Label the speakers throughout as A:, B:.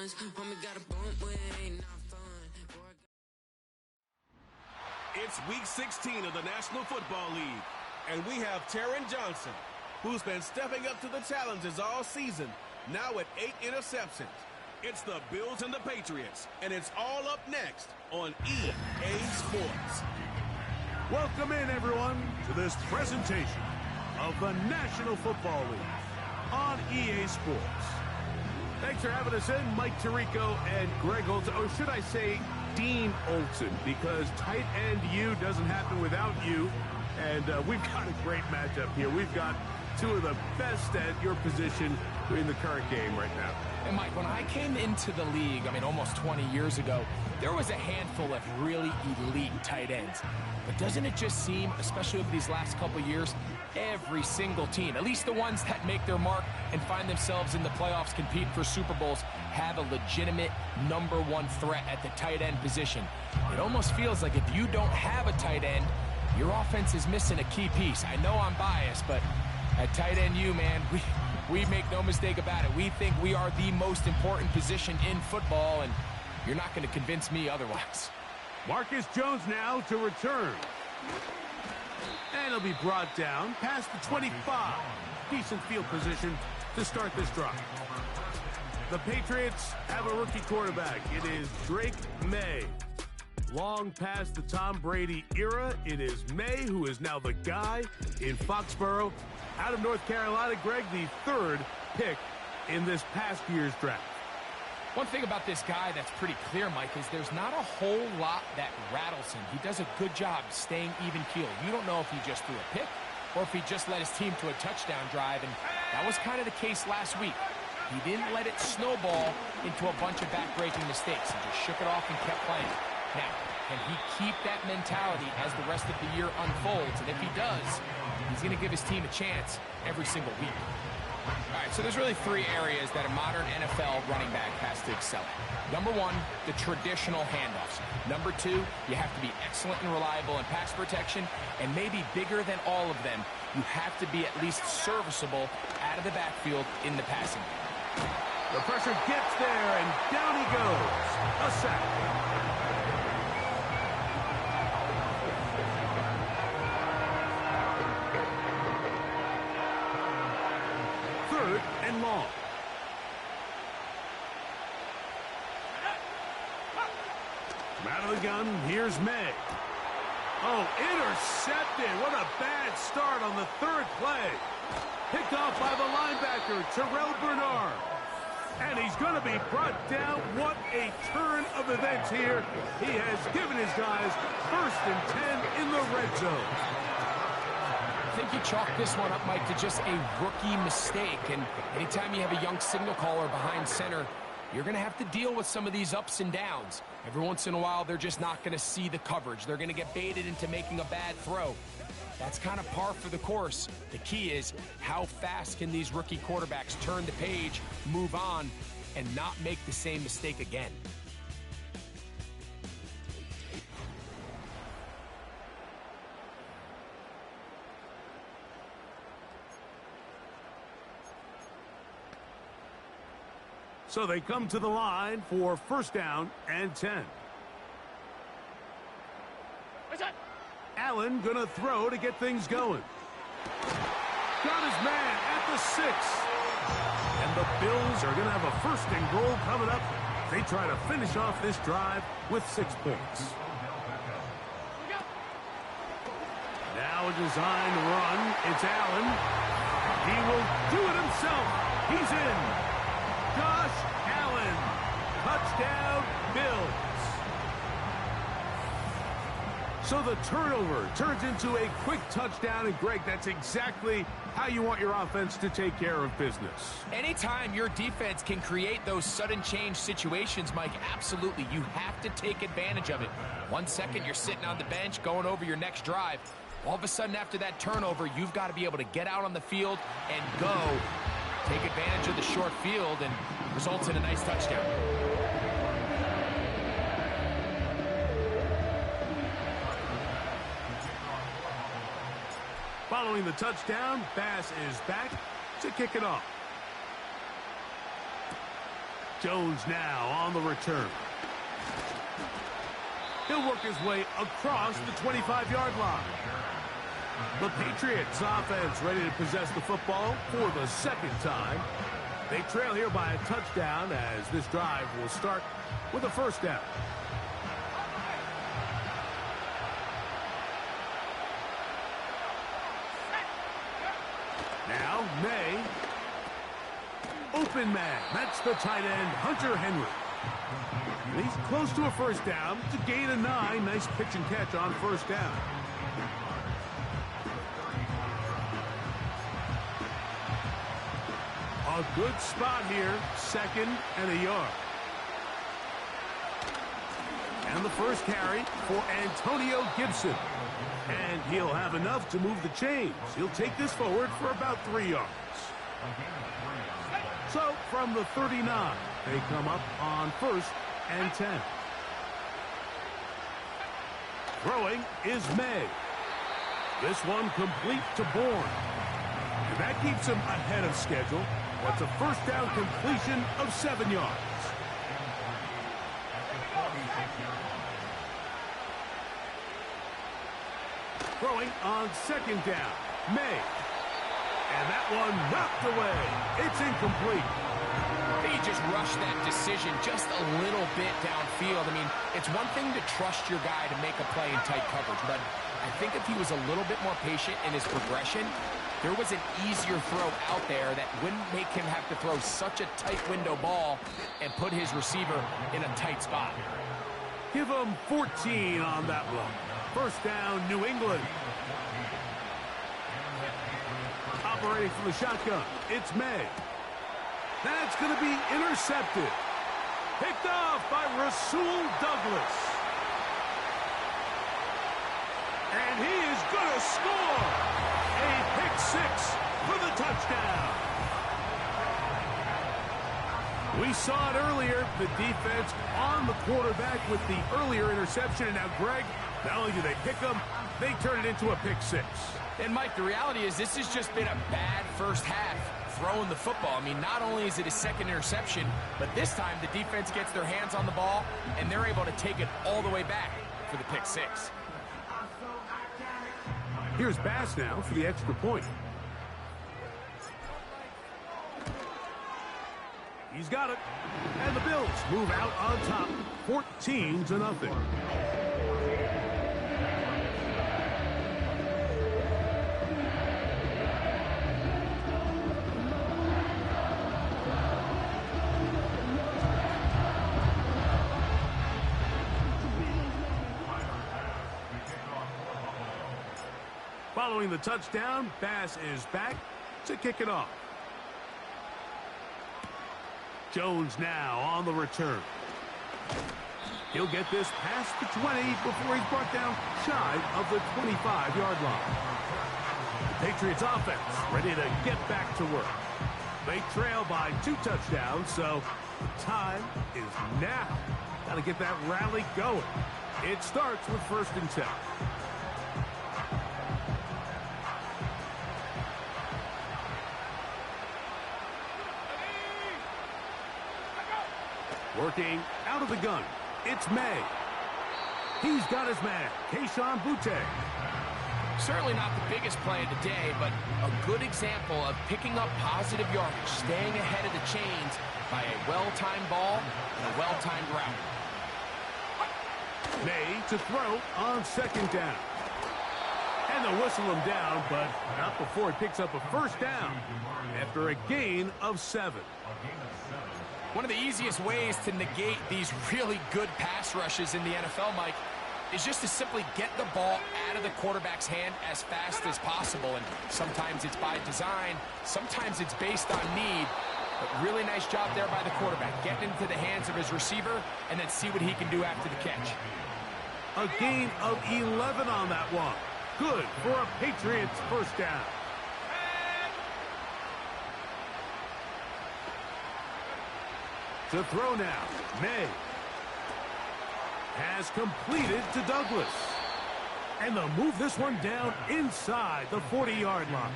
A: ones. Homie got a bump when it ain't not fun.
B: It's week 16 of the National Football League, and we have Taron Johnson, who's been stepping up to the challenges all season, now with 8 interceptions. It's the Bills and the Patriots, and it's all up next on EA Sports.
C: Welcome in, everyone, to this presentation of the National Football League on EA Sports. Thanks for having us in, Mike Tirico and Greg Olson, or should I say Dean Olson, because tight end U doesn't happen without you, and we've got a great matchup here. We've got two of the best at your position in the current game right now.
D: And Mike, when I came into the league, almost 20 years ago, there was a handful of really elite tight ends. But doesn't it just seem, especially over these last couple of years, every single team, at least the ones that make their mark and find themselves in the playoffs, compete for Super Bowls, have a legitimate #1 threat at the tight end position. It almost feels like if you don't have a tight end, your offense is missing a key piece. I know I'm biased, but at tight end U, man, we make no mistake about it. We think we are the most important position in football, and you're not going to convince me otherwise.
C: Marcus Jones now to return. And he'll be brought down past the 25. Decent field position to start this drive. The Patriots have a rookie quarterback. It is Drake Maye. Long past the Tom Brady era, it is Maye who is now the guy in Foxborough. Out of North Carolina, Greg, the 3rd pick in this past year's draft.
D: One thing about this guy that's pretty clear, Mike, is there's not a whole lot that rattles him. He does a good job staying even-keeled. You don't know if he just threw a pick or if he just led his team to a touchdown drive, and that was kind of the case last week. He didn't let it snowball into a bunch of back-breaking mistakes. He just shook it off and kept playing. Now, can he keep that mentality as the rest of the year unfolds? And if he does, he's going to give his team a chance every single week. All right, so there's really 3 areas that a modern NFL running back has to excel at. Number 1, the traditional handoffs. Number 2, you have to be excellent and reliable in pass protection. And maybe bigger than all of them, you have to be at least serviceable out of the backfield in the passing game.
C: The pressure gets there, and down he goes. A sack. 3rd and long. From out of the gun, here's Maye. Oh, intercepted. What a bad start on the 3rd play. Picked off by the linebacker, Terrell Bernard. And he's going to be brought down. What a turn of events here. He has given his guys 1st and 10 in the red zone.
D: I think you chalk this one up, Mike, to just a rookie mistake. And anytime you have a young signal caller behind center, you're going to have to deal with some of these ups and downs. Every once in a while, they're just not going to see the coverage. They're going to get baited into making a bad throw. That's kind of par for the course. The key is how fast can these rookie quarterbacks turn the page, move on, and not make the same mistake again.
C: So they come to the line for 1st down and 10. Allen gonna throw to get things going. Got his man at the 6. And the Bills are gonna have a 1st and goal coming up. They try to finish off this drive with 6 points. Now a designed run. It's Allen. He will do it himself. He's in. Josh Allen. Touchdown, Bills. So the turnover turns into a quick touchdown, and Greg, that's exactly how you want your offense to take care of business.
D: Anytime your defense can create those sudden change situations, Mike, absolutely, you have to take advantage of it. 1 second, you're sitting on the bench going over your next drive. All of a sudden, after that turnover, you've got to be able to get out on the field and go. Take advantage of the short field, and results in a nice touchdown.
C: Following the touchdown, Bass is back to kick it off. Jones now on the return. He'll work his way across the 25-yard line. The Patriots offense ready to possess the football for the second time. They trail here by a touchdown as this drive will start with a first down. Now, Maye. Open man. That's the tight end, Hunter Henry. And he's close to a first down to gain a 9. Nice pitch and catch on first down. A good spot here. Second and a yard. And the first carry for Antonio Gibson. And he'll have enough to move the chains. He'll take this forward for about 3 yards. So, from the 39, they come up on first and 10. Throwing is Maye. This one complete to Bourne. And that keeps him ahead of schedule. That's a first down completion of 7 yards. Throwing on second down, Maye. And that one knocked away. It's incomplete.
D: He just rushed that decision just a little bit downfield. I mean, it's one thing to trust your guy to make a play in tight coverage, but I think if he was a little bit more patient in his progression, there was an easier throw out there that wouldn't make him have to throw such a tight window ball and put his receiver in a tight spot.
C: Give him 14 on that one. First down, New England. Operating from the shotgun, it's Maye. That's going to be intercepted. Picked off by Rasul Douglas. And he is going to score. A pick six for the touchdown. We saw it earlier, the defense on the quarterback with the earlier interception. And now, Greg, not only do they pick him, they turn it into a pick six.
D: And, Mike, the reality is this has just been a bad first half throwing the football. I mean, not only is it his second interception, but this time the defense gets their hands on the ball, and they're able to take it all the way back for the pick six.
C: Here's Bass now for the extra point. He's got it. And the Bills move out on top, 14-0. Following the touchdown, Bass is back to kick it off. Jones now on the return. He'll get this past the 20 before he's brought down shy of the 25-yard line. The Patriots offense ready to get back to work. They trail by 2 touchdowns, so the time is now. Got to get that rally going. It starts with first and 10. Working out of the gun, it's Maye. He's got his man, Keyshawn Boutte.
D: Certainly not the biggest play of the day, but a good example of picking up positive yardage, staying ahead of the chains by a well-timed ball and a well-timed route.
C: Maye to throw on second down. And they'll whistle him down, but not before he picks up a first down after a gain of 7.
D: One of the easiest ways to negate these really good pass rushes in the NFL, Mike, is just to simply get the ball out of the quarterback's hand as fast as possible. And sometimes it's by design, sometimes it's based on need. But really nice job there by the quarterback, getting into the hands of his receiver and then see what he can do after the catch.
C: A gain of 11 on that one. Good for a Patriots first down. To throw now, Maye has completed to Douglas. And they'll move this one down inside the 40-yard line.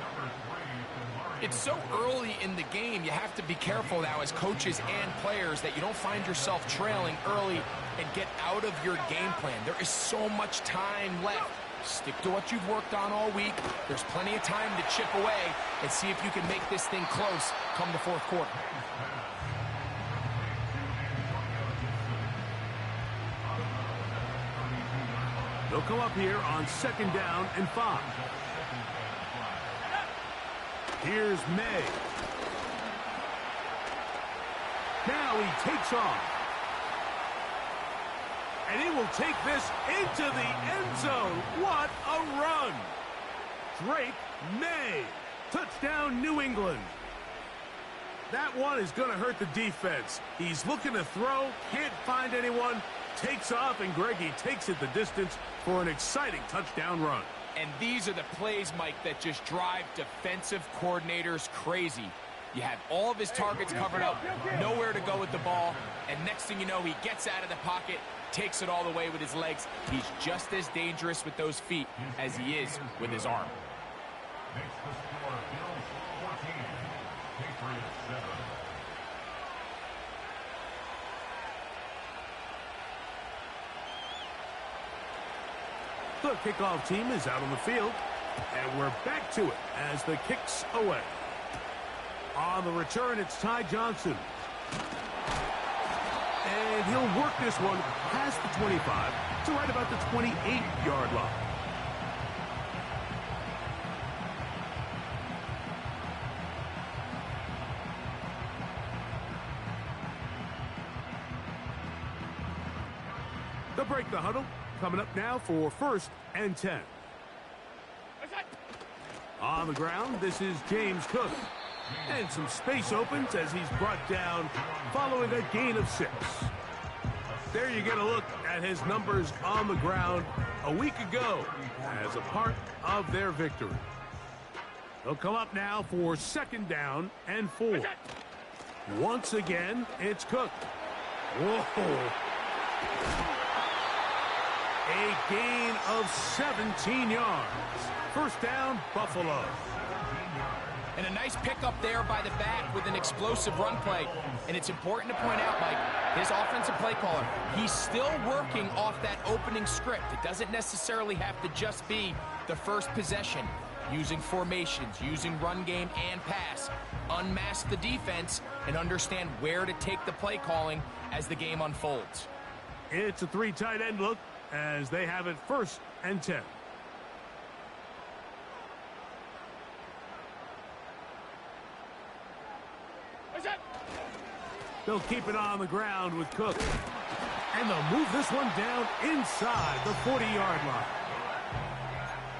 D: It's so early in the game, you have to be careful now as coaches and players that you don't find yourself trailing early and get out of your game plan. There is so much time left. Stick to what you've worked on all week. There's plenty of time to chip away and see if you can make this thing close come the fourth quarter.
C: They'll come up here on 2nd down and 5. Here's Maye. Now he takes off. And he will take this into the end zone. What a run. Drake Maye. Touchdown, New England. That one is going to hurt the defense. He's looking to throw, can't find anyone, takes off, and Greggy takes it the distance for an exciting touchdown run.
D: And these are the plays, Mike, that just drive defensive coordinators crazy. You have all of his targets covered up, nowhere to go with the ball, and next thing you know, he gets out of the pocket, takes it all the way with his legs. He's just as dangerous with those feet as he is with his arm.
C: The kickoff team is out on the field, and we're back to it as the kick's away. On the return, it's Ty Johnson. And he'll work this one past the 25 to right about the 28-yard line. They'll break the huddle. Coming up now for 1st and 10. On the ground, this is James Cook. And some space opens as he's brought down following a gain of 6. There you get a look at his numbers on the ground a week ago as a part of their victory. They'll come up now for 2nd down and 4. Once again, it's Cook. Whoa. A gain of 17 yards. 1st down, Buffalo.
D: And a nice pickup there by the back with an explosive run play. And it's important to point out, Mike, his offensive play caller, he's still working off that opening script. It doesn't necessarily have to just be the first possession. Using formations, using run game and pass. Unmask the defense and understand where to take the play calling as the game unfolds.
C: It's a 3 tight end look as they have it 1st and 10. They'll keep it on the ground with Cook. And they'll move this one down inside the 40-yard line.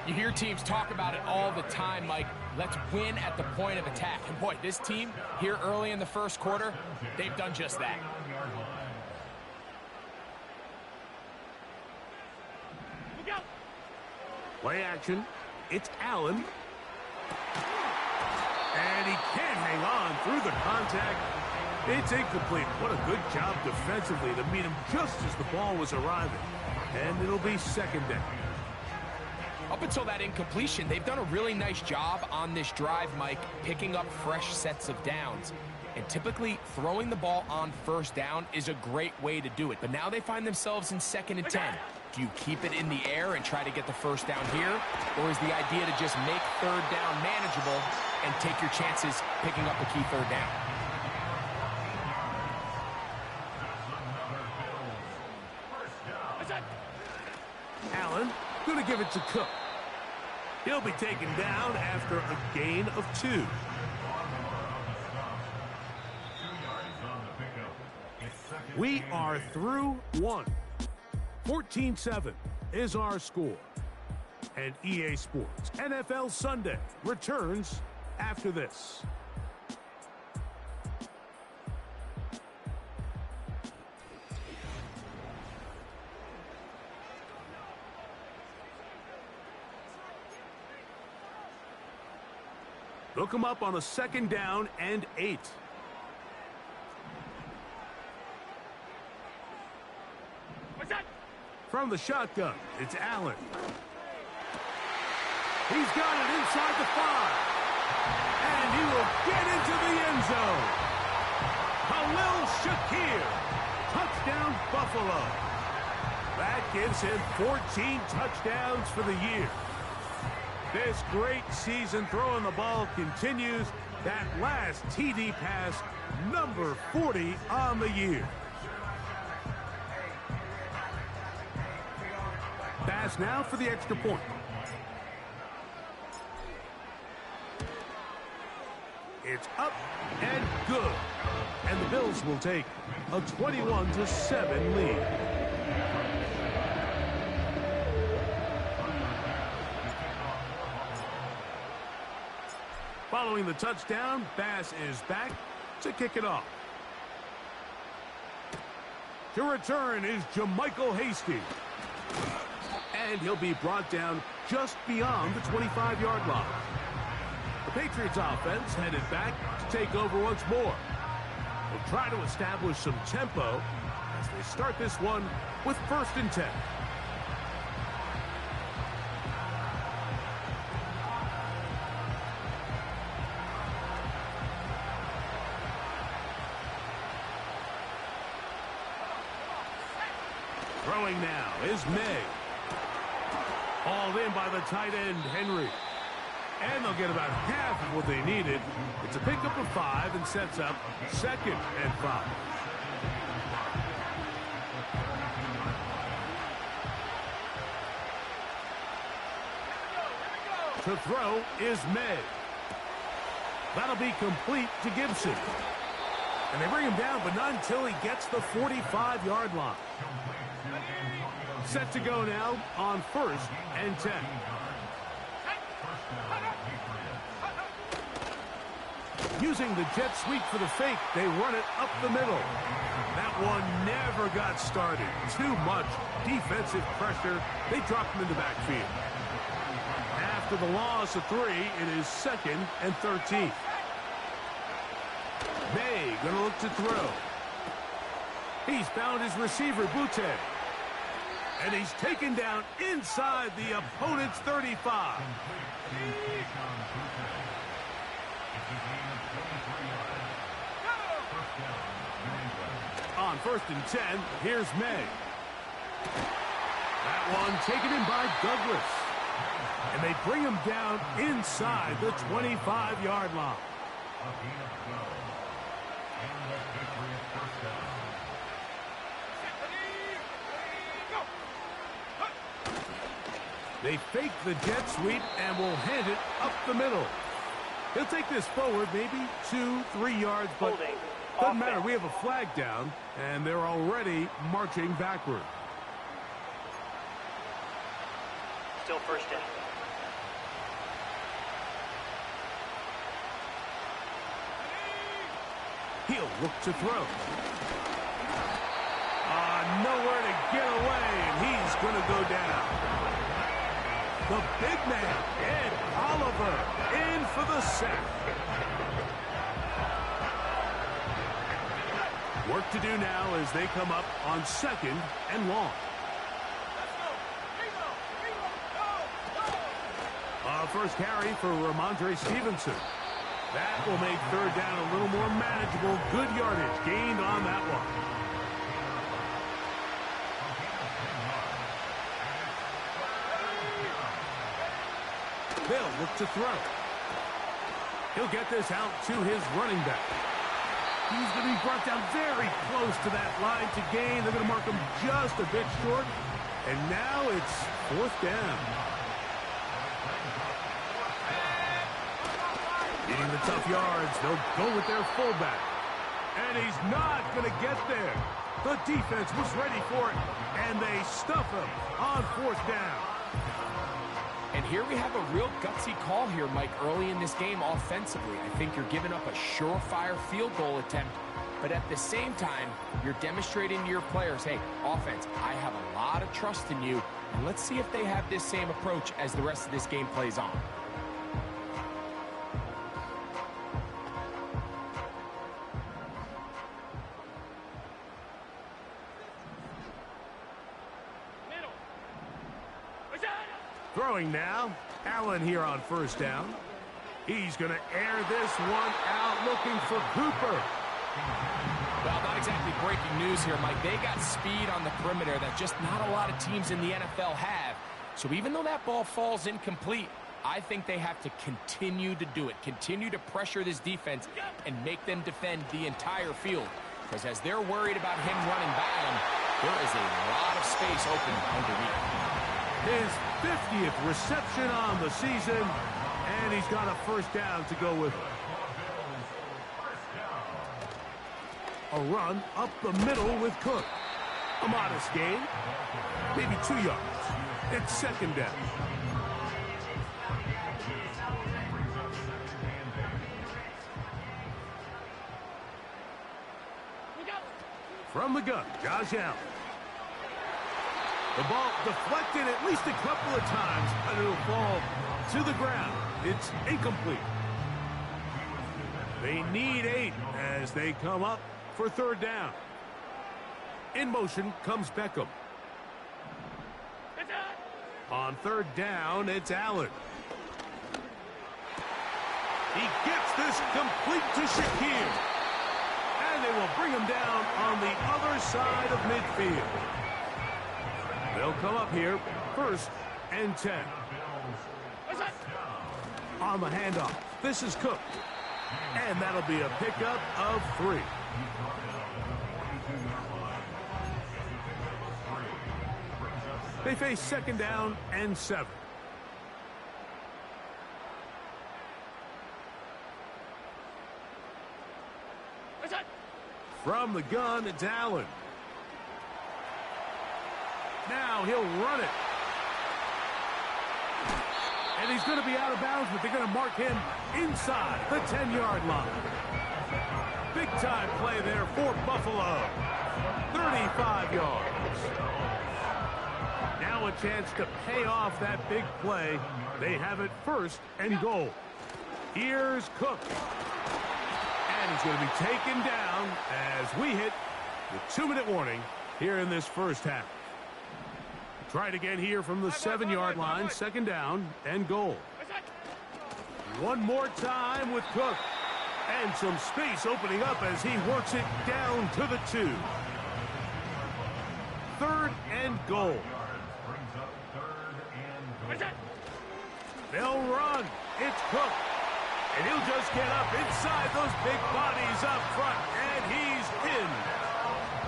D: You hear teams talk about it all the time, Mike. Let's win at the point of attack. And boy, this team here early in the 1st quarter, they've done just that.
C: Play action. It's Allen. And he can't hang on through the contact. It's incomplete. What a good job defensively to meet him just as the ball was arriving. And it'll be 2nd down.
D: Up until that incompletion, they've done a really nice job on this drive, Mike, picking up fresh sets of downs. And typically, throwing the ball on 1st down is a great way to do it. But now they find themselves in 2nd and 10. Do you keep it in the air and try to get the 1st down here? Or is the idea to just make 3rd down manageable and take your chances picking up a key 3rd down?
C: Allen going to give it to Cook. He'll be taken down after a gain of 2. We are through 1. 14-7 is our score. And EA Sports NFL Sunday returns after this. They'll come up on a 2nd down and 8. From the shotgun, it's Allen. He's got it inside the 5. And he will get into the end zone. Khalil Shakir. Touchdown, Buffalo. That gives him 14 touchdowns for the year. This great season throwing the ball continues. That last TD pass, number 40 on the year. Pass now for the extra point. It's up and good. And the Bills will take a 21-7 lead. Following the touchdown, Bass is back to kick it off. To return is Jermichael Hasty. And he'll be brought down just beyond the 25-yard line. The Patriots offense headed back to take over once more. They'll try to establish some tempo as they start this one with 1st and 10. Throwing now is Maye. Hauled in by the tight end, Henry. And they'll get about half of what they needed. It's a pickup of 5 and sets up 2nd and 5. To throw is Maye. That'll be complete to Gibson. And they bring him down, but not until he gets the 45-yard line. Set to go now on 1st and 10. Using the jet sweep for the fake, they run it up the middle. That one never got started. Too much defensive pressure. They dropped him in the backfield. After the loss of 3, it is 2nd and 13. Maye going to look to throw. He's found his receiver, Butte. And he's taken down inside the opponent's 35. On 1st and 10, here's Maye. That one taken in by Douglas. And they bring him down inside the 25-yard line. They fake the jet sweep and will hand it up the middle. He'll take this forward maybe 2-3 yards, but doesn't matter. We have a flag down, and they're already marching backward.
E: Still 1st down.
C: He'll look to throw. Nowhere to get away, and he's going to go down. The big man, Ed Oliver, in for the sack. Work to do now as they come up on 2nd and long. First carry for Ramondre Stevenson. That will make 3rd down a little more manageable. Good yardage gained on that one. They'll look to throw. He'll get this out to his running back. He's going to be brought down very close to that line to gain. They're going to mark him just a bit short. And now it's 4th down. Getting the tough yards. They'll go with their fullback. And he's not going to get there. The defense was ready for it. And they stuff him on 4th down.
D: And here we have a real gutsy call here, Mike, early in this game offensively. I think you're giving up a surefire field goal attempt, but at the same time, you're demonstrating to your players, hey, offense, I have a lot of trust in you, and let's see if they have this same approach as the rest of this game plays on.
C: Throwing now, Allen here on 1st down. He's going to air this one out looking for Cooper.
D: Well, not exactly breaking news here, Mike. They got speed on the perimeter that just not a lot of teams in the NFL have. So even though that ball falls incomplete, I think they have to continue to do it, continue to pressure this defense and make them defend the entire field. Because as they're worried about him running by them, there is a lot of space open underneath.
C: His 50th reception on the season, and he's got a first down to go with it. A run up the middle with Cook. A modest gain, maybe 2 yards. It's second down. From the gun, Josh Allen. The ball deflected at least a couple of times, but it'll fall to the ground. It's incomplete. They need 8 as they come up for third down. In motion comes Beckham. On third down, it's Allen. He gets this complete to Shakir. And they will bring him down on the other side of midfield. They'll come up here, 1st and 10. On the handoff, this is Cook. And that'll be a pickup of 3. They face second down and 7. From the gun, it's Allen. Now he'll run it. And he's going to be out of bounds, but they're going to mark him inside the 10-yard line. Big-time play there for Buffalo. 35 yards. Now a chance to pay off that big play. They have it 1st and goal. Here's Cook. And he's going to be taken down as we hit the 2-minute warning here in this first half. Try it again here from the 7-yard line. Second down and goal. One more time with Cook. And some space opening up as he works it down to the 2. 3rd and goal. They'll run. It's Cook. And he'll just get up inside those big bodies up front. And he's in.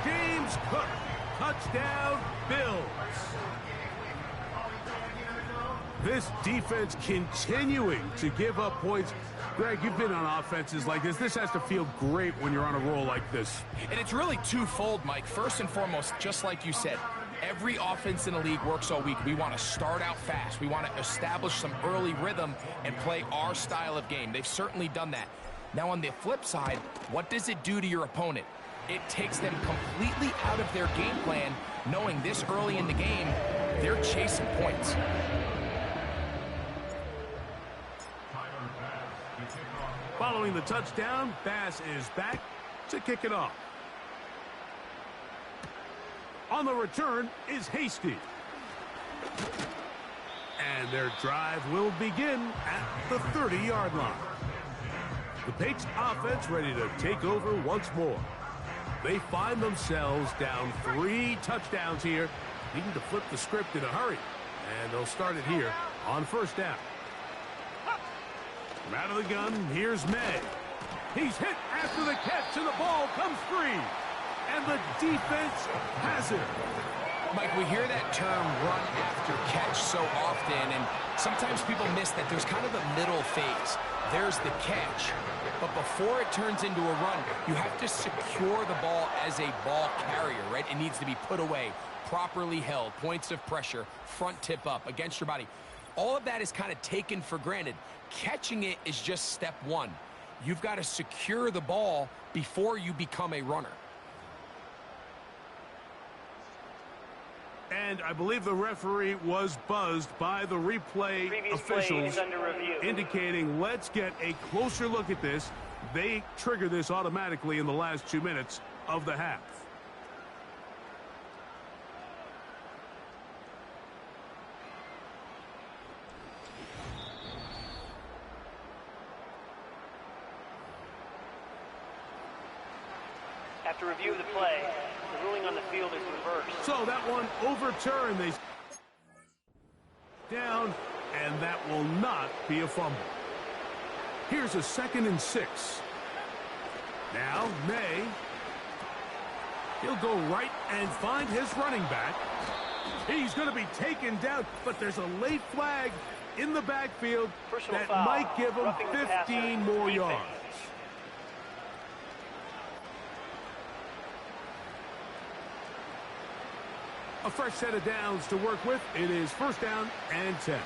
C: James Cook. Touchdown, Bills. This defense continuing to give up points. Greg, you've been on offenses like this. This has to feel great when you're on a roll like this.
D: And it's really twofold, Mike. First and foremost, just like you said, every offense in the league works all week. We want to start out fast. We want to establish some early rhythm and play our style of game. They've certainly done that. Now, on the flip side, what does it do to your opponent? It takes them completely out of their game plan, knowing this early in the game, they're chasing points.
C: Following the touchdown, Bass is back to kick it off. On the return is Hasty. And their drive will begin at the 30-yard line. The Patriots offense ready to take over once more. They find themselves down 3 touchdowns here, needing to flip the script in a hurry. And they'll start it here on first down. From out of the gun, here's Maye. He's hit after the catch, and the ball comes free. And the defense has it.
D: Mike, we hear that term run after catch so often, and sometimes people miss that there's kind of a middle phase. There's the catch, but before it turns into a run, you have to secure the ball as a ball carrier, right? It needs to be put away, properly held, points of pressure, front tip up against your body. All of that is kind of taken for granted. Catching it is just step 1. You've got to secure the ball before you become a runner.
C: And I believe the referee was buzzed by the replay
E: Previous
C: officials
E: play is under review.
C: indicating let's get a closer look at this. They trigger this automatically in the last 2 minutes of the half.
E: After review of the play, the ruling on the field is reversed.
C: So that one overturned. They down, and that will not be a fumble. Here's a 2nd and 6. Now, Maye. He'll go right and find his running back. He's going to be taken down, but there's a late flag in the backfield that might give him 15 more yards. A fresh set of downs to work with. It is 1st down and 10.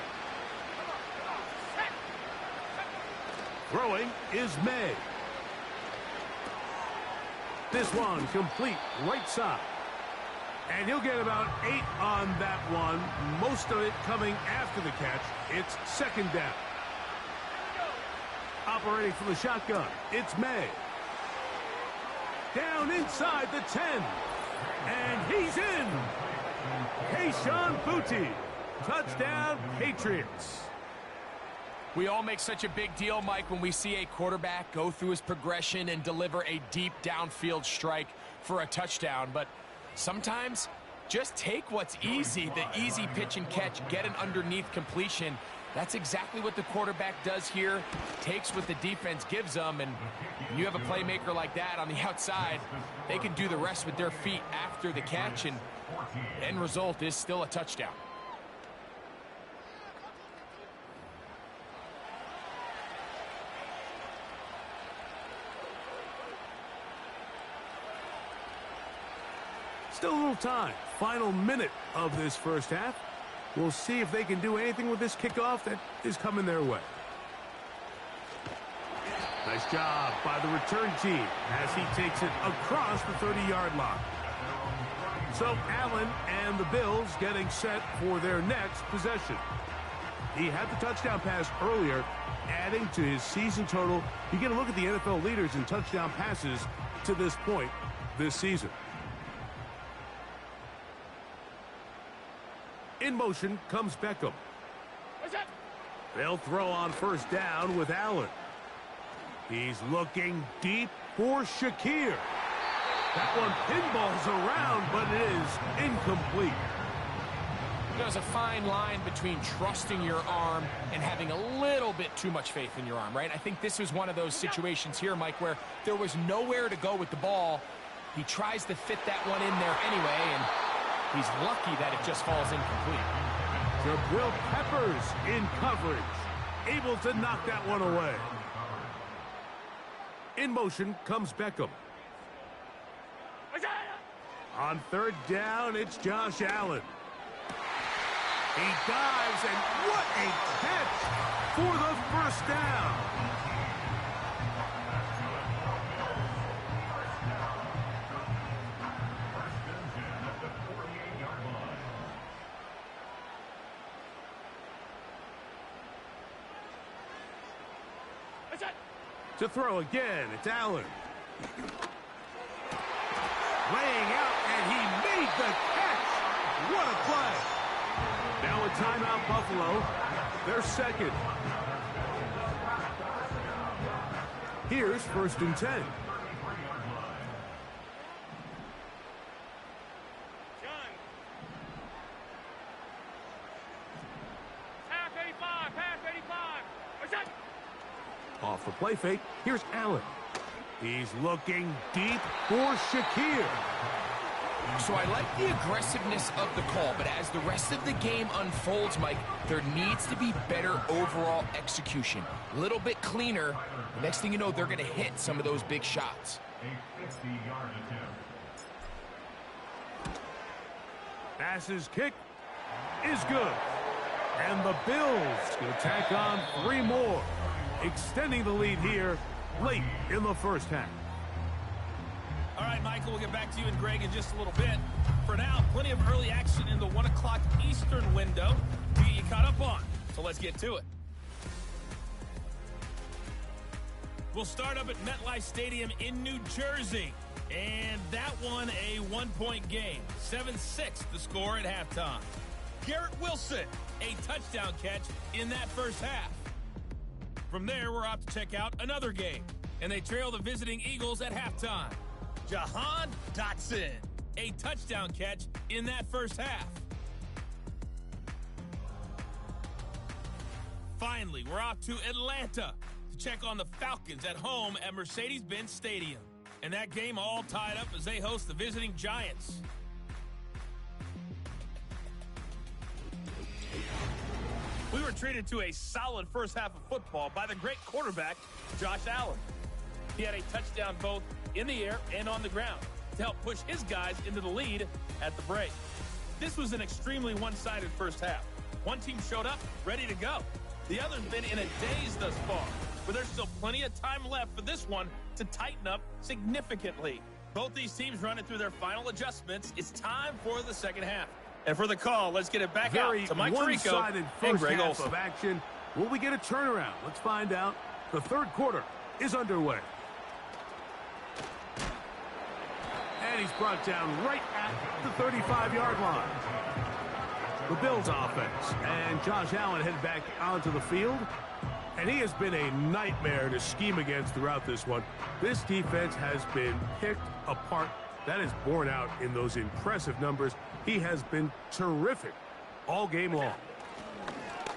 C: Throwing is Maye. This one complete right side. And he'll get about 8 on that one. Most of it coming after the catch. It's 2nd down. Operating from the shotgun, it's Maye. Down inside the 10. And he's in. Kayshon Boutte. Touchdown, Patriots.
D: We all make such a big deal, Mike, when we see a quarterback go through his progression and deliver a deep downfield strike for a touchdown. But sometimes just take what's easy, the easy pitch and catch, get an underneath completion. That's exactly what the quarterback does here. Takes what the defense gives them, and you have a playmaker like that on the outside, they can do the rest with their feet after the catch, and end result is still a touchdown.
C: Still a little time. Final minute of this first half. We'll see if they can do anything with this kickoff that is coming their way. Nice job by the return team as he takes it across the 30-yard line. So Allen and the Bills getting set for their next possession. He had the touchdown pass earlier, adding to his season total. You get a look at the NFL leaders in touchdown passes to this point this season. In motion comes Beckham. They'll throw on 1st down with Allen. He's looking deep for Shakir. That one pinballs around, but it is incomplete.
D: There's a fine line between trusting your arm and having a little bit too much faith in your arm, right? I think this was one of those situations here, Mike, where there was nowhere to go with the ball. He tries to fit that one in there anyway, and he's lucky that it just falls incomplete.
C: Jabril Peppers in coverage, able to knock that one away. In motion comes Beckham. On 3rd down, it's Josh Allen. He dives, and what a catch for the 1st down. To throw again, it's Allen. Laying out, and he made the catch. What a play. Now a timeout, Buffalo. They're 2nd. Here's 1st and 10. Off the play fake, here's Allen. He's looking deep for Shakir.
D: So I like the aggressiveness of the call, but as the rest of the game unfolds, Mike, there needs to be better overall execution. A little bit cleaner. The next thing you know, they're going to hit some of those big shots.
C: Passes kick is good. And the Bills will tack on 3 more, extending the lead here late in the first half.
F: All right, Michael, we'll get back to you and Greg in just a little bit. For now, plenty of early action in the 1 o'clock Eastern window to get you caught up on. So let's get to it. We'll start up at MetLife Stadium in New Jersey. And that one a 1-point game. 7-6 the score at halftime. Garrett Wilson, a touchdown catch in that first half. From there, we're off to check out another game. And they trail the visiting Eagles at halftime. Jahan Dotson. A touchdown catch in that first half. Finally, we're off to Atlanta to check on the Falcons at home at Mercedes-Benz Stadium. And that game all tied up as they host the visiting Giants. We were treated to a solid first half of football by the great quarterback, Josh Allen. He had a touchdown both in the air and on the ground to help push his guys into the lead at the break. This was an extremely one-sided first half. One team showed up ready to go. The other's been in a daze thus far, but there's still plenty of time left for this one to tighten up significantly. Both these teams running through their final adjustments. It's time for the second half. And for the call, let's get it back out to Mike Tirico and Greg Olson.
C: Of action. Will we get a turnaround? Let's find out. The third quarter is underway. And he's brought down right at the 35-yard line. The Bills offense. And Josh Allen headed back onto the field. And he has been a nightmare to scheme against throughout this one. This defense has been picked apart. That is borne out in those impressive numbers. He has been terrific all game long.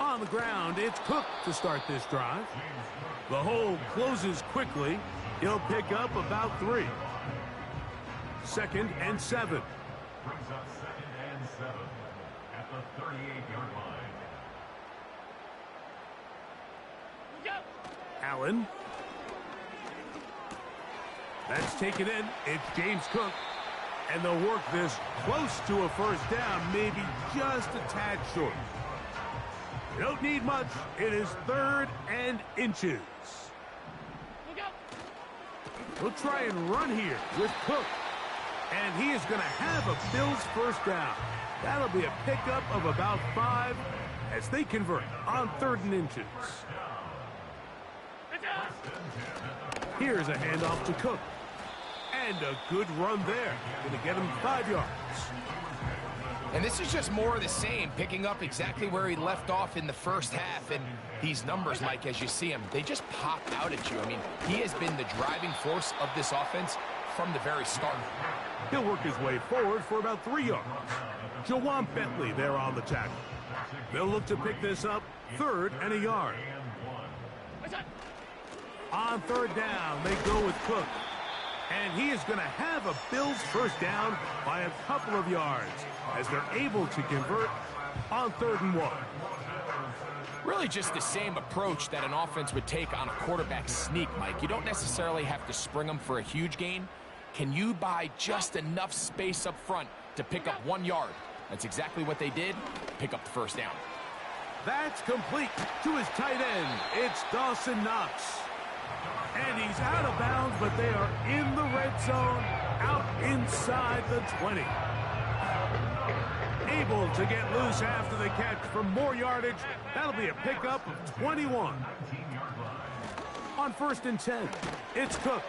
C: On the ground, it's Cook to start this drive. The hole closes quickly. He'll pick up about 3. 2nd and 7.
G: Brings up 2nd and 7 at the 38-yard line.
C: Allen. That's taken in. It's James Cook. And they'll work this close to a first down, maybe just a tad short. You don't need much. It is 3rd and inches. We'll try and run here with Cook. And he is going to have a Bills first down. That'll be a pickup of about 5 as they convert on 3rd and inches. Here's a handoff to Cook. And a good run there. Going to get him 5 yards.
D: And this is just more of the same, picking up exactly where he left off in the first half. And these numbers, Mike, as you see them, they just pop out at you. I mean, he has been the driving force of this offense from the very start.
C: He'll work his way forward for about 3 yards. Jawan Bentley there on the tackle. They'll look to pick this up 3rd and a yard. On 3rd down, they go with Cook. And he is going to have a Bills first down by a couple of yards as they're able to convert on 3rd and 1.
D: Really just the same approach that an offense would take on a quarterback sneak, Mike. You don't necessarily have to spring them for a huge gain. Can you buy just enough space up front to pick up 1 yard? That's exactly what they did. Pick up the first down.
C: That's complete to his tight end. It's Dawson Knox. And he's out of bounds, but they are in the red zone, out inside the 20. Able to get loose after the catch for more yardage. That'll be a pickup of 21. On 1st and 10, it's Cook.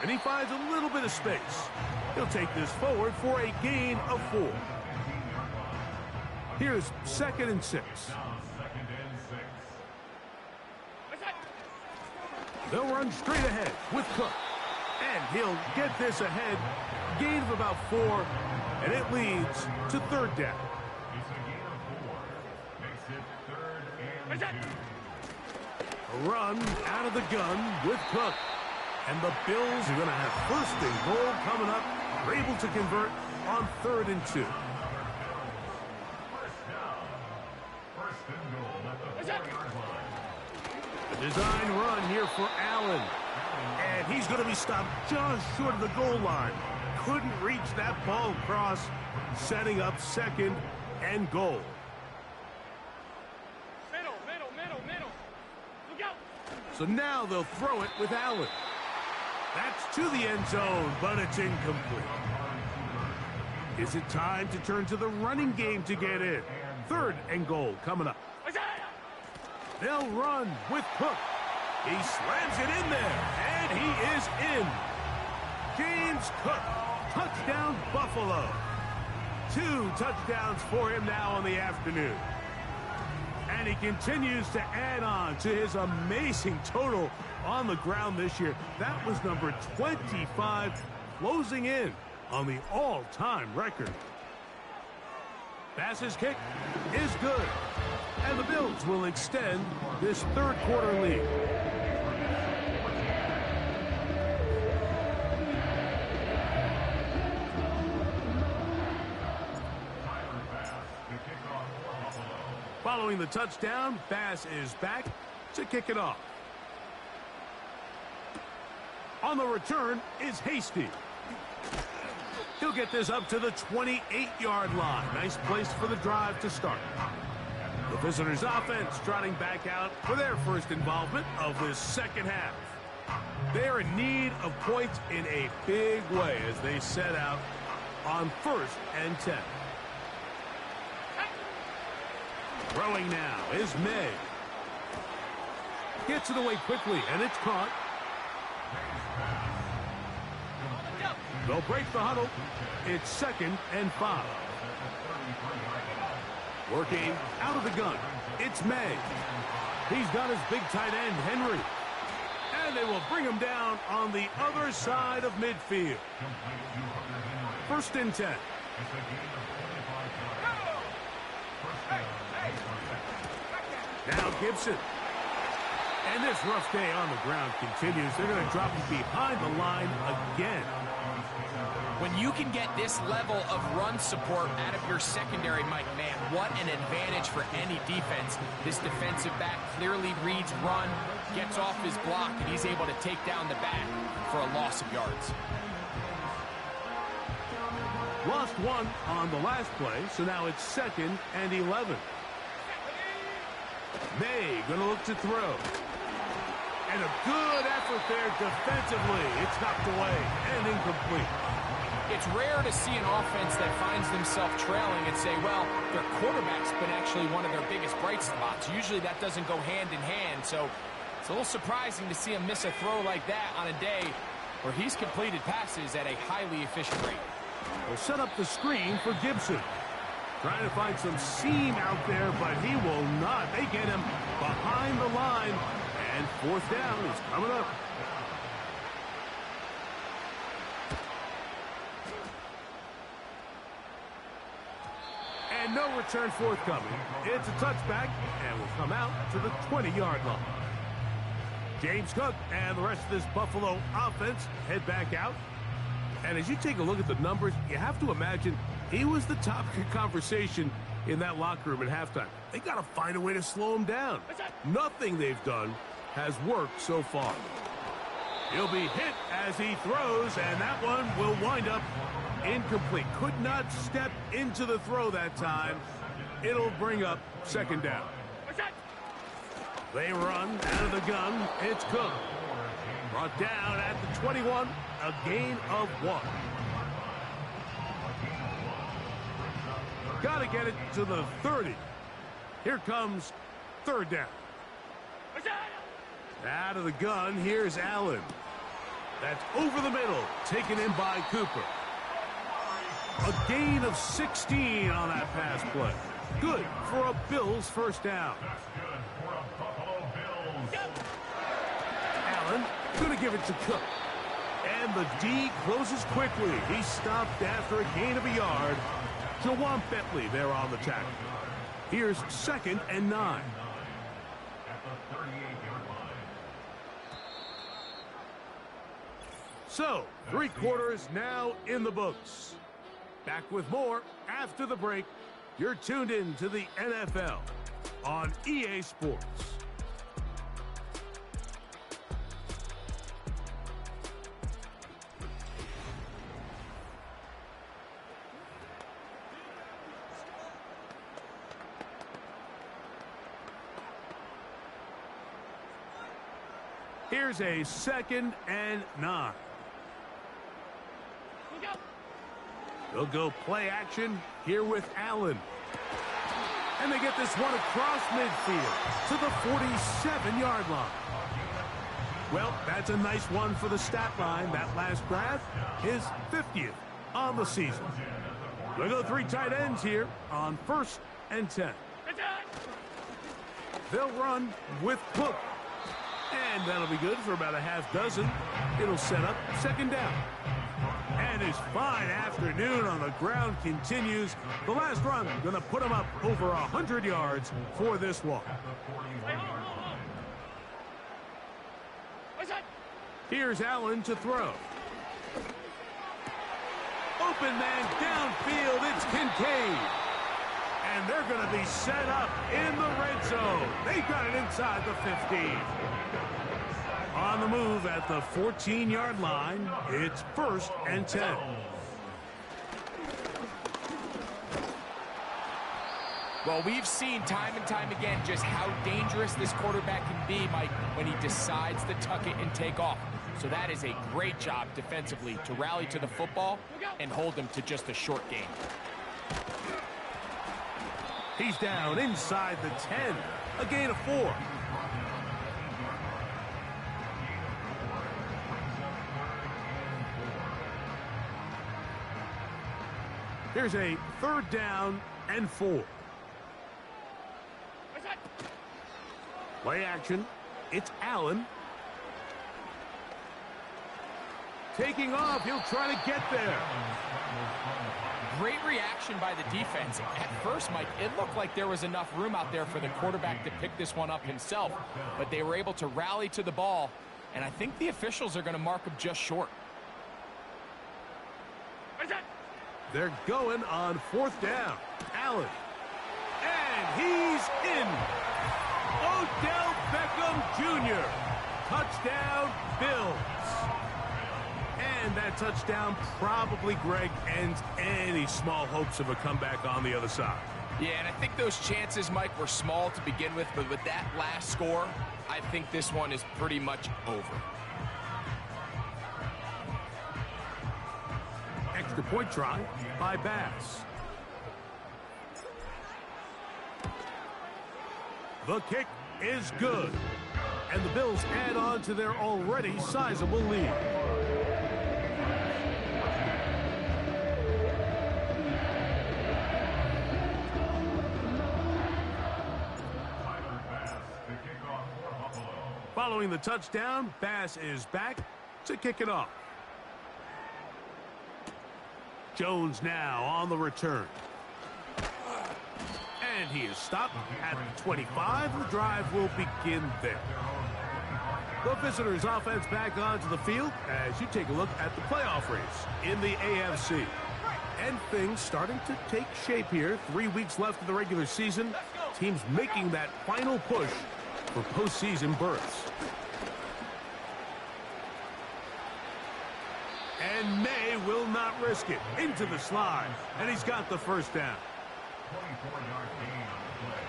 C: And he finds a little bit of space. He'll take this forward for a gain of 4. Here's 2nd and 6. They'll run straight ahead with Cook. And he'll get this ahead. Gain of about 4. And it leads to 3rd down. A run out of the gun with Cook. And the Bills are going to have 1st and goal coming up. They're able to convert on 3rd and 2. A design run here for Allen. And he's going to be stopped just short of the goal line. Couldn't reach that ball across, setting up 2nd and goal.
E: Middle. Look out.
C: So now they'll throw it with Allen. That's to the end zone, but it's incomplete. Is it time to turn to the running game to get in? 3rd and goal coming up. They'll run with Cook. He slams it in there, and he is in. James Cook, touchdown Buffalo. 2 touchdowns for him now on the afternoon. And he continues to add on to his amazing total on the ground this year. That was number 25 closing in on the all-time record. Bass's kick is good, and the Bills will extend this third-quarter lead. Following the touchdown, Bass is back to kick it off. On the return is Hasty. He'll get this up to the 28-yard line. Nice place for the drive to start. The visitors' offense trotting back out for their first involvement of this second half. They are in need of points in a big way as they set out on 1st and 10. Throwing now is Maye. Gets it away quickly, and it's caught. They'll break the huddle. It's 2nd and 5. Working out of the gun. It's Maye. He's got his big tight end, Henry. And they will bring him down on the other side of midfield. 1st and 10. Now Gibson. And this rough day on the ground continues. They're going to drop him behind the line again.
D: When you can get this level of run support out of your secondary, Mike, man, what an advantage for any defense. This defensive back clearly reads run, gets off his block, and he's able to take down the back for a loss of yards.
C: Lost one on the last play, so now it's 2nd and 11. Maye going to look to throw. And a good effort there defensively. It's knocked away and incomplete.
D: It's rare to see an offense that finds themselves trailing and say, well, their quarterback's been actually one of their biggest bright spots. Usually that doesn't go hand in hand, so it's a little surprising to see him miss a throw like that on a day where he's completed passes at a highly efficient rate.
C: They'll set up the screen for Gibson. Trying to find some seam out there, but he will not. They get him behind the line, and 4th down is coming up. And no return forthcoming. It's a touchback, and will come out to the 20-yard line. James Cook and the rest of this Buffalo offense head back out. And as you take a look at the numbers, you have to imagine he was the topic of conversation in that locker room at halftime. They got to find a way to slow him down. Nothing they've done has worked so far. He'll be hit as he throws, and that one will wind up incomplete. Could not step into the throw that time. It'll bring up 2nd down. They run out of the gun. It's Cook. Brought down at the 21, a gain of 1. Got to get it to the 30. Here comes 3rd down. Out of the gun, here's Allen. That's over the middle, taken in by Cooper. A gain of 16 on that pass play. Good for a Bills 1st down. Allen going to give it to Cook. And the D closes quickly. He stopped after a gain of a yard. Jawan Bentley there on the tackle. Here's 2nd and 9. So, 3 quarters now in the books. Back with more after the break. You're tuned in to the NFL on EA Sports. Here's a 2nd and 9. They'll go play action here with Allen. And they get this one across midfield to the 47-yard line. Well, that's a nice one for the stat line. That last grab is 50th on the season. They'll go 3 tight ends here on 1st and 10. They'll run with Cook. And that'll be good for about a half dozen. It'll set up 2nd down. And his fine afternoon on the ground continues. The last run going to put him up over 100 yards for this one. Here's Allen to throw. Open man downfield. It's Kincaid. And they're going to be set up in the red zone. They've got it inside the 15. On the move at the 14-yard line, it's 1st and 10.
D: Well, we've seen time and time again just how dangerous this quarterback can be, Mike, when he decides to tuck it and take off. So that is a great job defensively to rally to the football and hold him to just a short gain.
C: He's down inside the 10, a gain of 4. Here's a 3rd down and 4. Play action. It's Allen. Taking off. He'll try to get there.
D: Great reaction by the defense. At first, Mike, it looked like there was enough room out there for the quarterback to pick this one up himself, but they were able to rally to the ball, and I think the officials are going to mark him just short.
C: They're going on 4th down. Allen. And he's in. Odell Beckham Jr. Touchdown, Bills. And that touchdown probably, Greg, ends any small hopes of a comeback on the other side.
D: Yeah, and I think those chances, Mike, were small to begin with, but with that last score, I think this one is pretty much over.
C: Extra point try by Bass. The kick is good. And the Bills add on to their already sizable lead. Following the touchdown, Bass is back to kick it off. Jones now on the return. And he is stopped at the 25. The drive will begin there. The visitors' offense back onto the field as you take a look at the playoff race in the AFC. And things starting to take shape here. 3 weeks left of the regular season. Teams making that final push for postseason berths. And Maye will not risk it. Into the slide. And he's got the 1st down.
G: 24-yard gain on the play.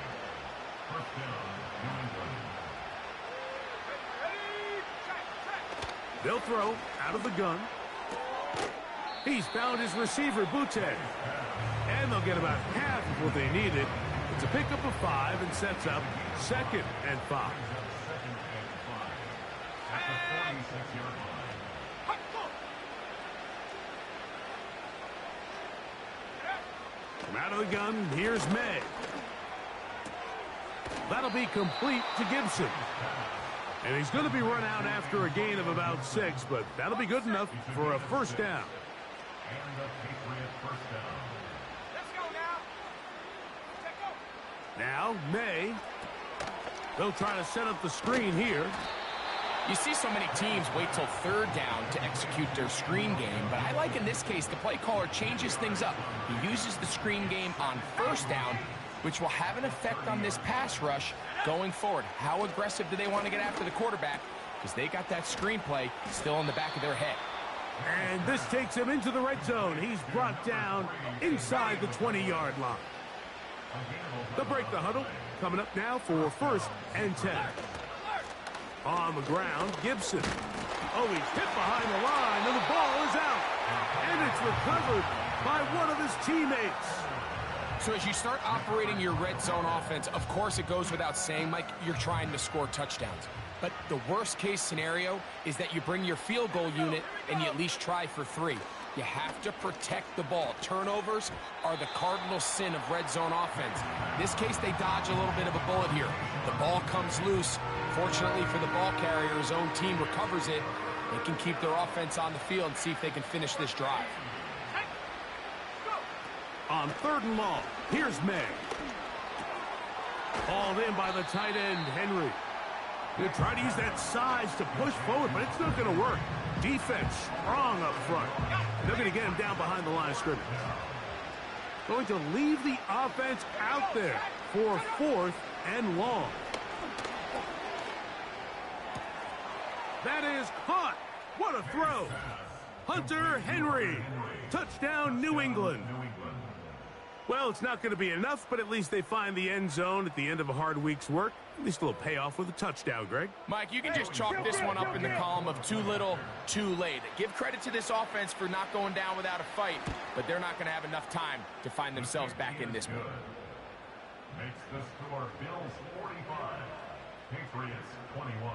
G: 1st down, New England.
C: They'll throw out of the gun. He's found his receiver, Boutte. And they'll get about half of what they needed. It's a pickup of 5 and sets up 2nd and 5.
G: At the 46-yard line.
C: From out of the gun, here's Maye. That'll be complete to Gibson. And he's going to be run out after a gain of about 6, but that'll be good enough for a 1st down.
G: And the Patriots 1st down.
E: Let's go now.
C: Now, Maye. They'll try to set up the screen here.
D: You see so many teams wait till 3rd down to execute their screen game, but I like in this case the play caller changes things up. He uses the screen game on 1st down, which will have an effect on this pass rush going forward. How aggressive do they want to get after the quarterback? Because they got that screen play still in the back of their head.
C: And this takes him into the red zone. He's brought down inside the 20-yard line. They'll break the huddle. Coming up now for 1st and 10. On the ground, Gibson. Oh, he's hit behind the line, and the ball is out. And it's recovered by one of his teammates.
D: So as you start operating your red zone offense, of course it goes without saying, Mike, you're trying to score touchdowns. But the worst case scenario is that you bring your field goal unit and you at least try for 3. You have to protect the ball. Turnovers are the cardinal sin of red zone offense. In this case, they dodge a little bit of a bullet here. The ball comes loose. Fortunately for the ball carrier, his own team recovers it, They can keep their offense on the field and see if they can finish this drive.
C: On 3rd and long, here's May. Hauled in by the tight end, Henry. They'll try to use that size to push forward, but it's not going to work. Defense strong up front. They're going to get him down behind the line of scrimmage. Going to leave the offense out there for 4th and long. That is caught. What a throw. Hunter Henry. Touchdown, New England. Well, it's not going to be enough, but at least they find the end zone at the end of a hard week's work. At least a little payoff with a touchdown, Greg.
D: Mike, you can just chalk this one up in the column of too little, too late. Give credit to this offense for not going down without a fight, but they're not going to have enough time to find themselves back in this one.
G: Makes the score Bills 45, Patriots 21.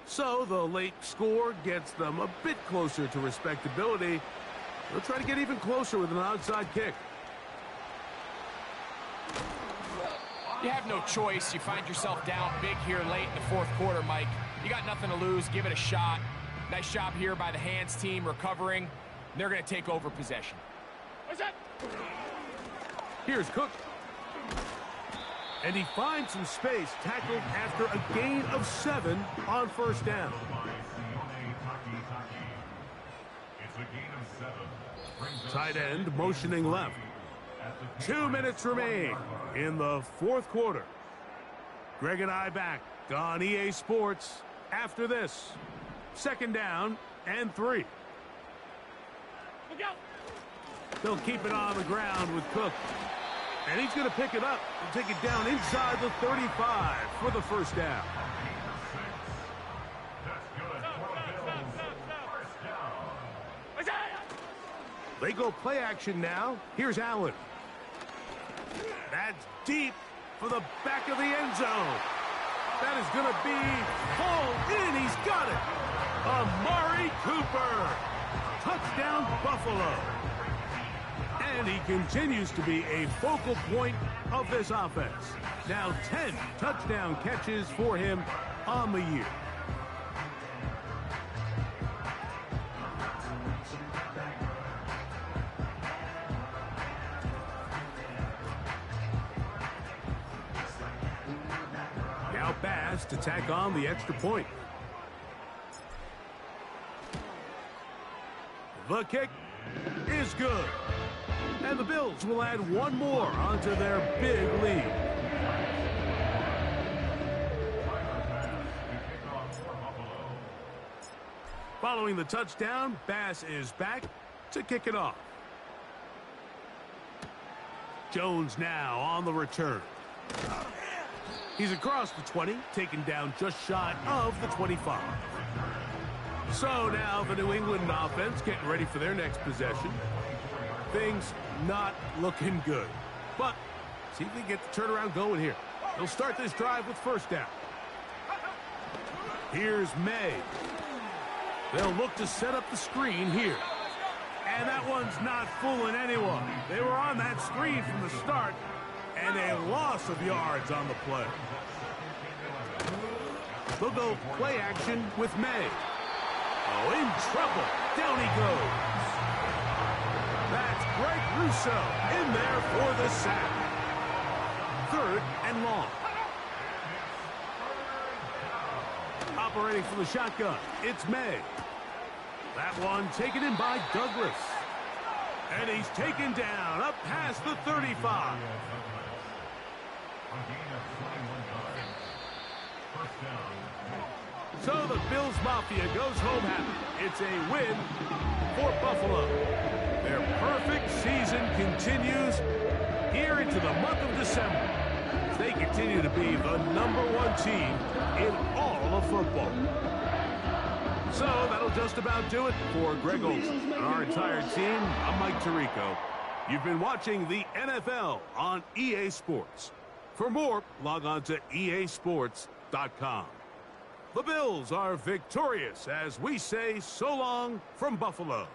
C: So the late score gets them a bit closer to respectability. They'll try to get even closer with an outside kick.
D: You have no choice. You find yourself down big here late in the 4th quarter, Mike. You got nothing to lose. Give it a shot. Nice job here by the hands team recovering. They're going to take over possession.
E: What's that?
C: Here's Cook. And he finds some space, tackled after a gain of 7 on 1st down. Tight end motioning left. 2 minutes remain in the 4th quarter. Greg and I back on EA Sports after this. 2nd down and 3.
E: Look out!
C: They'll keep it on the ground with Cook. And he's going to pick it up and take it down inside the 35 for the 1st down. They go play action now. Here's Allen. That's deep for the back of the end zone. That is going to be hauled in. He's got it. Amari Cooper. Touchdown, Buffalo. And he continues to be a focal point of this offense. Now 10 touchdown catches for him on the year. Now Bass to tack on the extra point. The kick is good. And the Bills will add one more onto their big lead. Following the touchdown, Bass is back to kick it off. Jones now on the return. He's across the 20, taken down just shy of the 25. So now the New England offense getting ready for their next possession. Things not looking good. But see if they get the turnaround going here. They'll start this drive with 1st down. Here's May. They'll look to set up the screen here. And that one's not fooling anyone. They were on that screen from the start, and a loss of yards on the play. They'll go play action with May. Oh, in trouble. Down he goes. That's Greg Russo in there for the sack. 3rd and long. Operating from the shotgun, it's May. That one taken in by Douglas. And he's taken down up past the 35. So the Bills Mafia goes home happy. It's a win for Buffalo. Their perfect season continues here into the month of December. They continue to be the #1 team in all of football. So that'll just about do it for Greg Olson and our entire team. I'm Mike Tirico. You've been watching the NFL on EA Sports. For more, log on to easports.com. The Bills are victorious as we say so long from Buffalo.